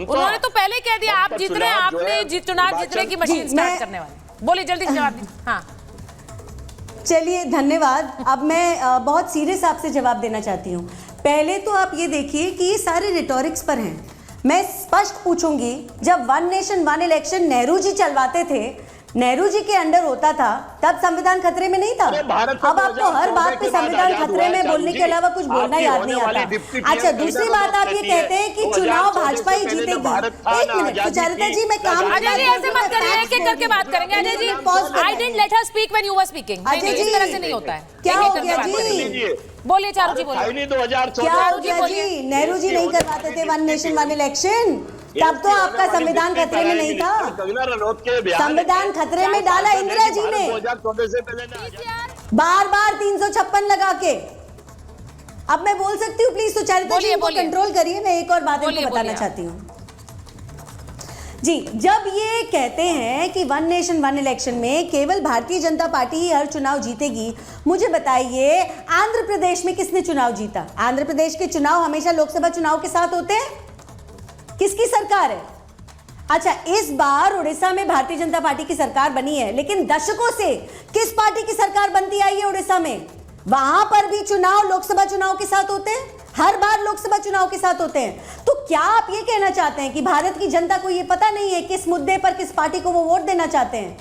उन्होंने तो पहले कह दिया आप जीत रहे हैं, आपने चुनाव जीतने की मशीन स्टार्ट करने वाले। बोलिए जल्दी जवाब दीजिए। हाँ चलिए धन्यवाद। अब मैं बहुत सीरियस आपसे जवाब देना चाहती हूँ। पहले तो आप ये देखिए कि ये सारे रिटोरिक्स पर हैं। मैं स्पष्ट पूछूंगी, जब one nation one election Nehru ji चलवाते थे, नेहरू जी के अंडर होता था, तब संविधान खतरे में नहीं था। अब आपको हर बात पे संविधान खतरे में बोलने के अलावा कुछ बोलना याद नहीं आता। अच्छा, दूसरी बात आप ये कहते हैं कि चुनाव भाजपा ही जीतेगी। एक मिनट सुचारिता जी, मैं काम अजय जी ऐसे मत करिए, एक एक करके बात करेंगे। Ajay ji I didn't let her speak when you were speaking. Ajay ji इस तरह से नहीं होता है। क्या हो गया जी? बोलिए चारू जी, बोलिए। क्या हो गया जी? नेहरू जी नहीं करवाते थे वन नेशन वन इलेक्शन, तब तो आपका संविधान खतरे में नहीं था। संविधान खतरे में डाला इंदिरा जी ने, बार बार 356 लगा के। अब मैं बोल सकती हूँ प्लीज सुचारिता जी को कंट्रोल करिए। मैं एक और बात इनको बताना चाहती हूँ जी। जब ये कहते हैं कि वन नेशन वन इलेक्शन में केवल भारतीय जनता पार्टी ही हर चुनाव जीतेगी, मुझे बताइए आंध्र प्रदेश में किसने चुनाव जीता? आंध्र प्रदेश के चुनाव हमेशा लोकसभा चुनाव के साथ होते हैं। किसकी सरकार है? अच्छा, इस बार उड़ीसा में भारतीय जनता पार्टी की सरकार बनी है, लेकिन दशकों से किस पार्टी की सरकार बनती आई है उड़ीसा में? वहां पर भी चुनाव लोकसभा चुनाव के साथ होते हैं, हर बार लोकसभा चुनाव के साथ होते हैं। तो क्या आप ये कहना चाहते हैं कि भारत की जनता को ये पता नहीं है किस मुद्दे पर किस पार्टी को वो वोट देना चाहते हैं?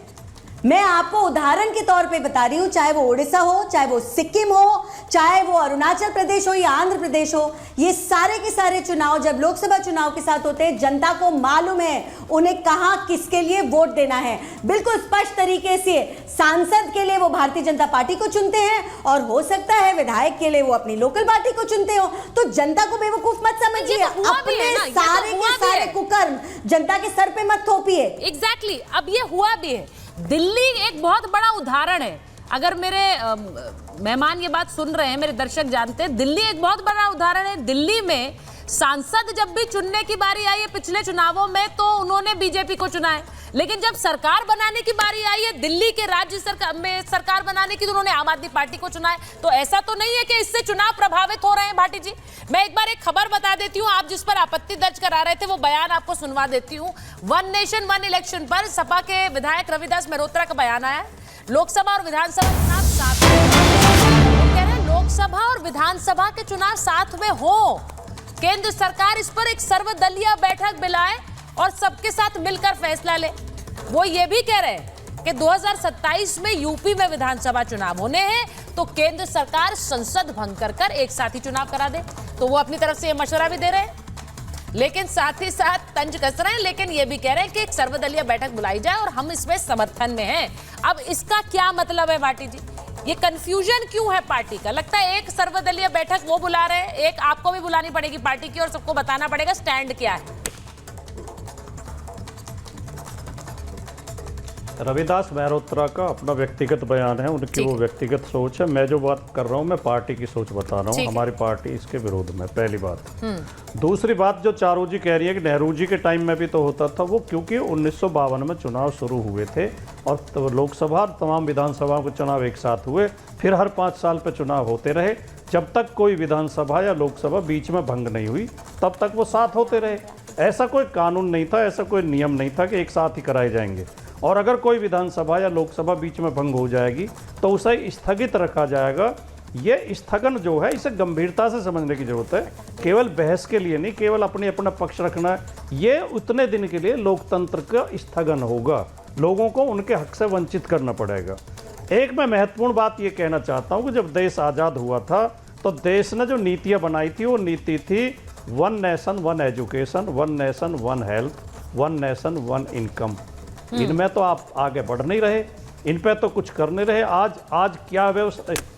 मैं आपको उदाहरण के तौर पे बता रही हूं, चाहे वो उड़ीसा हो, चाहे वो सिक्किम हो, चाहे वो अरुणाचल प्रदेश हो या आंध्र प्रदेश हो, ये सारे के सारे चुनाव जब लोकसभा चुनाव के साथ होते हैं, जनता को मालूम है उन्हें कहां किसके लिए वोट देना है। बिल्कुल स्पष्ट तरीके से सांसद के लिए वो भारतीय जनता पार्टी को चुनते हैं, और हो सकता है विधायक के लिए वो अपनी लोकल पार्टी को चुनते हो। तो जनता को बेवकूफ मत समझिए, अपने सारे के सारे कुकर्म जनता के सर पे मत थोपिए। एग्जैक्टली, अब ये हुआ भी है। दिल्ली एक बहुत बड़ा उदाहरण है। अगर मेरे मेहमान ये बात सुन रहे हैं, मेरे दर्शक जानते हैं, दिल्ली एक बहुत बड़ा उदाहरण है। दिल्ली में सांसद जब भी चुनने की बारी आई है पिछले चुनावों में, तो उन्होंने बीजेपी को चुना है, लेकिन जब सरकार बनाने की बारी आई है दिल्ली के राज्य सरकार में सरकार बनाने की, तो उन्होंने आम आदमी पार्टी को चुना है। तो ऐसा तो नहीं है कि इससे चुनाव प्रभावित हो रहे हैं। भाटी जी, मैं एक बार एक खबर बता देती हूँ, आप जिस पर आपत्ति दर्ज करा रहे थे वो बयान आपको सुनवा देती हूँ। वन नेशन वन इलेक्शन पर सपा के विधायक रविदास मेहरोत्रा का बयान आया है। लोकसभा और विधानसभा चुनाव साथ में, कह रहे हैं लोकसभा और विधानसभा के चुनाव साथ में हो, केंद्र सरकार इस पर एक सर्वदलीय बैठक बुलाए और सबके साथ मिलकर फैसला ले। वो ये भी कह रहे हैं कि 2027 में यूपी में विधानसभा चुनाव होने हैं, तो केंद्र सरकार संसद भंग कर एक साथ ही चुनाव करा दे। तो वो अपनी तरफ से ये मशवरा भी दे रहे हैं, लेकिन साथ ही साथ तंज कस रहे हैं, लेकिन ये भी कह रहे हैं कि एक सर्वदलीय बैठक बुलाई जाए और हम इसमें समर्थन में हैं। अब इसका क्या मतलब है भाटी जी? ये कंफ्यूजन क्यों है पार्टी का? लगता है एक सर्वदलीय बैठक वो बुला रहे हैं, एक आपको भी बुलानी पड़ेगी पार्टी की और सबको बताना पड़ेगा स्टैंड क्या है। रविदास मेहरोत्रा का अपना व्यक्तिगत बयान है, उनकी वो व्यक्तिगत सोच है। मैं जो बात कर रहा हूँ मैं पार्टी की सोच बता रहा हूँ। हमारी पार्टी इसके विरोध में, पहली बात। दूसरी बात, जो चारू जी कह रही है कि नेहरू जी के टाइम में भी तो होता था, वो क्योंकि 1952 में चुनाव शुरू हुए थे और तो लोकसभा और तमाम विधानसभाओं के चुनाव एक साथ हुए, फिर हर 5 साल पर चुनाव होते रहे। जब तक कोई विधानसभा या लोकसभा बीच में भंग नहीं हुई तब तक वो साथ होते रहे। ऐसा कोई कानून नहीं था, ऐसा कोई नियम नहीं था कि एक साथ ही कराए जाएंगे। और अगर कोई विधानसभा या लोकसभा बीच में भंग हो जाएगी तो उसे स्थगित रखा जाएगा। ये स्थगन जो है इसे गंभीरता से समझने की जरूरत है। केवल बहस के लिए नहीं, केवल अपना पक्ष रखना है, ये उतने दिन के लिए लोकतंत्र का स्थगन होगा। लोगों को उनके हक से वंचित करना पड़ेगा। एक मैं महत्वपूर्ण बात ये कहना चाहता हूँ कि जब देश आज़ाद हुआ था तो देश ने जो नीतियाँ बनाई थी वो नीति थी one nation one education, one nation one health, one nation one income. इनमें तो आप आगे बढ़ नहीं रहे, इन पे तो कुछ कर नहीं रहे। आज क्या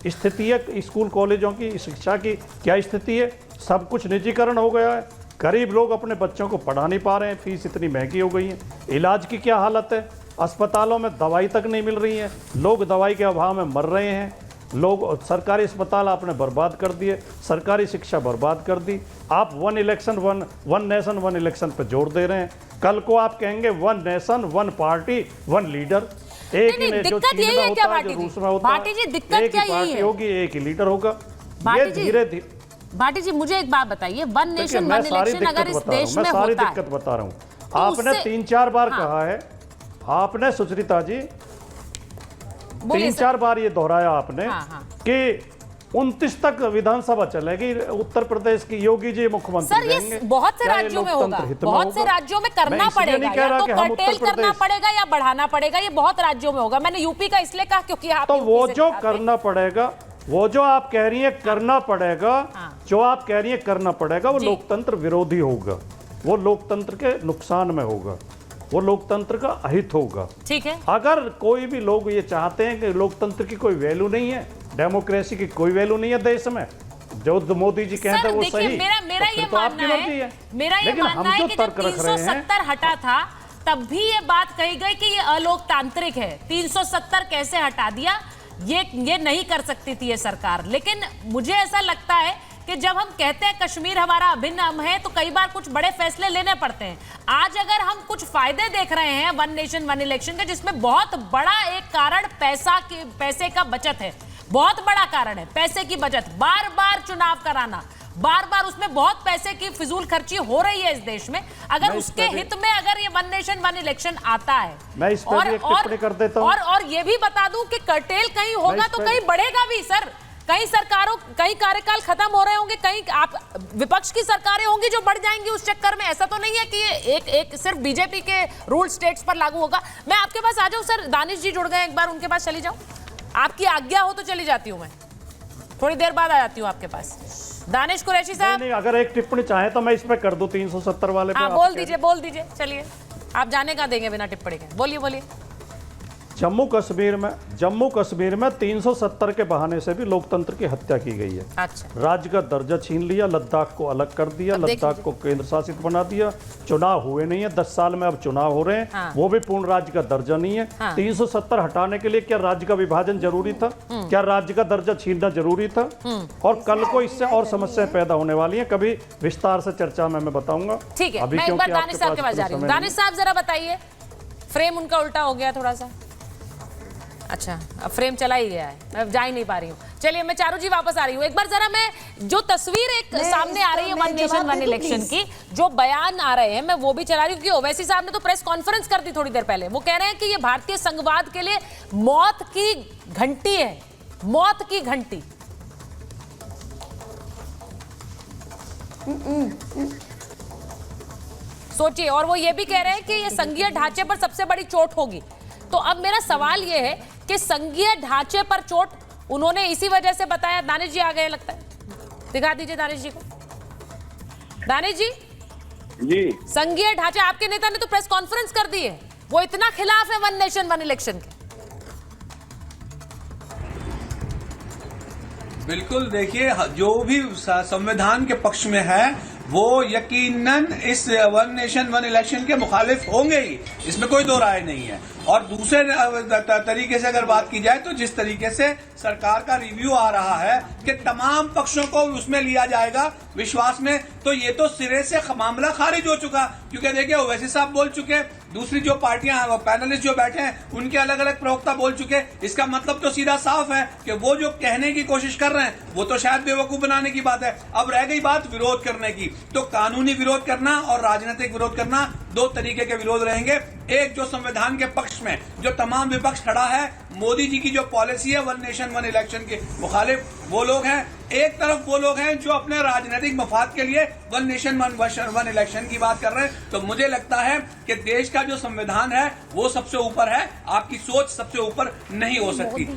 स्थिति है स्कूल कॉलेजों की, शिक्षा की क्या स्थिति है? सब कुछ निजीकरण हो गया है। गरीब लोग अपने बच्चों को पढ़ा नहीं पा रहे हैं, फीस इतनी महंगी हो गई है। इलाज की क्या हालत है? अस्पतालों में दवाई तक नहीं मिल रही है, लोग दवाई के अभाव में मर रहे हैं। लोग सरकारी अस्पताल आपने बर्बाद कर दिए, सरकारी शिक्षा बर्बाद कर दी। आप वन नेशन वन इलेक्शन पे जोर दे रहे हैं। कल को आप कहेंगे one nation one party one leader. एक ही जो चीन में होता है, जो रूस में होता है, एक ही पार्टी होगी, एक ही लीडर होगा। ये धीरे धीरे भाटी जी मुझे एक बात बताइए, वन नेशन मैं वन सारी इलेक्शन अगर इस दिक्कत बता रहा देश हूं, में मैं सारी होता है दिक्कत बता रहा हूं। तो आपने उससे- 3-4 बार हाँ। कहा है, आपने सुचरिता जी बोलिए 3-4 बार ये दोहराया आपने हाँ। कि 29 तक विधानसभा चलेगी उत्तर प्रदेश की, योगी जी मुख्यमंत्री सर ये रहेंगे। बहुत से क्या ये राज्यों में लोकतंत्र होगा, हित में बहुत से होगा? राज्यों में मैं करना इसलिए पड़ेगा, नहीं कह या रहा तो कि हम कर्टेल उत्तर करना प्रदेश- पड़ेगा या बढ़ाना पड़ेगा, ये बहुत राज्यों में होगा। मैंने यूपी का इसलिए कहा क्योंकि आप तो यूपी वो से जो आते हैं। करना पड़ेगा, वो जो आप कह रही है करना पड़ेगा, हाँ। जो आप कह रही है करना पड़ेगा, वो जी। लोकतंत्र विरोधी होगा, वो लोकतंत्र के नुकसान में होगा, वो लोकतंत्र का अहित होगा। ठीक है, अगर कोई भी लोग ये चाहते हैं कि लोकतंत्र की कोई वैल्यू नहीं है, डेमोक्रेसी की कोई वैल्यू नहीं है देश में, जो मोदी जी कहते सर हैं वो देखिए सही, मेरा तो ये फिर तो आपकी मानना मर्जी है, मेरा ये लेकिन हम मानना है जो कि जब तर्क रख रहे हैं, 370 हटा था तब भी ये बात कही गई कि ये अलोकतांत्रिक है। 370 कैसे हटा दिया, ये नहीं कर सकती थी ये सरकार। लेकिन मुझे ऐसा लगता है कि जब हम कहते हैं कश्मीर हमारा अभिन्न अंग है तो कई बार कुछ बड़े फैसले लेने पड़ते हैं। आज अगर हम कुछ फायदे देख रहे हैं वन नेशन वन इलेक्शन के, जिसमें बहुत बड़ा एक कारण पैसे का बचत है, बहुत बड़ा कारण है पैसे की बचत। बार बार चुनाव कराना, बार बार उसमें बहुत पैसे की फिजूल खर्ची हो रही है इस देश में। अगर मैं इस उसके पे भी- हित में अगर ये वन नेशन वन इलेक्शन आता है, मैं इस पे भी एक टिप्पणी कर देता हूं। और ये भी बता दूं कि कर्टेल कहीं होगा इस तो पे- कहीं बढ़ेगा भी सर। कई कार्यकाल खत्म हो रहे होंगे, कहीं आप विपक्ष की सरकारें होंगी जो बढ़ जाएंगी उस चक्कर में। ऐसा तो नहीं है कि ये एक सिर्फ बीजेपी के रूल स्टेट्स पर लागू होगा। मैं आपके पास आ जाऊं सर, दानिश जी जुड़ गए, एक बार उनके पास चली जाऊं। आपकी आज्ञा हो तो चली जाती हूं, मैं थोड़ी देर बाद आ जाती हूं आपके पास। दानिश कुरैशी साहब, नहीं, अगर एक टिप्पणी चाहे तो मैं इस पे कर दूं 370 वाले पे। हाँ आप बोल कह- दीजिए, चलिए आप जाने का देंगे बिना टिप्पणी के, बोलिए। जम्मू कश्मीर में 370 के बहाने से भी लोकतंत्र की हत्या की गई है। अच्छा, राज्य का दर्जा छीन लिया, लद्दाख को अलग कर दिया, अब देख लद्दाख को केंद्र शासित बना दिया, चुनाव हुए नहीं है, 10 साल में अब चुनाव हो रहे हैं, हाँ। वो भी पूर्ण राज्य का दर्जा नहीं है। हाँ। 370 हटाने के लिए क्या राज्य का विभाजन जरूरी था? क्या राज्य का दर्जा छीनना जरूरी था? और कल को इससे और समस्याएं पैदा होने वाली हैं, कभी विस्तार से चर्चा में मैं बताऊंगा। ठीक है, अभी मैं एक बार क्योंकि दानिश साहब के पास जा रही हूँ। समय नहीं दानिश साहब जरा बताइए, फ्रेम उनका उल्टा हो गया थोड़ा सा। अच्छा, अब फ्रेम चला ही गया है, मैं जा ही नहीं पा रही हूँ। चलिए मैं चारू जी वापस आ रही हूँ। एक बार जरा मैं जो तस्वीर एक सामने आ रही है वन नेशन वन इलेक्शन की, जो बयान आ रहे हैं, मैं वो भी चला रही हूँ क्योंकि ओवैसी साहब ने तो प्रेस कॉन्फ्रेंस कर दी थोड़ी देर पहले। वो कह रहे हैं कि ये भारतीय संघवाद के लिए मौत की घंटी है, मौत की घंटी। सोचिए, और वो ये भी कह रहे हैं कि ये संघीय ढांचे पर सबसे बड़ी चोट होगी। तो अब मेरा सवाल ये है कि संघीय ढांचे पर चोट उन्होंने इसी वजह से बताया। दानिश जी आ गए लगता है, दिखा दीजिए दानिश जी को। दानिश जी, संघीय ढांचे, आपके नेता ने तो प्रेस कॉन्फ्रेंस कर दी है, वो इतना खिलाफ है वन नेशन वन इलेक्शन के। बिल्कुल, देखिए जो भी संविधान के पक्ष में है वो यकीनन इस वन नेशन वन इलेक्शन के मुखालिफ होंगे ही, इसमें कोई दो राय नहीं है। और दूसरे तरीके से अगर बात की जाए तो जिस तरीके से सरकार का रिव्यू आ रहा है कि तमाम पक्षों को उसमें लिया जाएगा विश्वास में, तो ये तो सिरे से मामला खारिज हो चुका। क्योंकि देखिए ओवैसी साहब बोल चुके, दूसरी जो पार्टियां पैनलिस्ट जो बैठे हैं उनके अलग अलग प्रवक्ता बोल चुके। इसका मतलब तो सीधा साफ है कि वो जो कहने की कोशिश कर रहे हैं वो तो शायद बेवकूफ बनाने की बात है। अब रह गई बात विरोध करने की, तो कानूनी विरोध करना और राजनीतिक विरोध करना दो तरीके के विरोध रहेंगे। एक जो संविधान के पक्ष में जो तमाम विपक्ष खड़ा है, मोदी जी की जो पॉलिसी है वन नेशन वन इलेक्शन के मुखालिफ वो लोग हैं। एक तरफ वो लोग हैं जो अपने राजनीतिक मफाद के लिए वन नेशन वन इलेक्शन की बात कर रहे हैं। तो मुझे लगता है कि देश का जो संविधान है वो सबसे ऊपर है, आपकी सोच सबसे ऊपर नहीं हो सकती।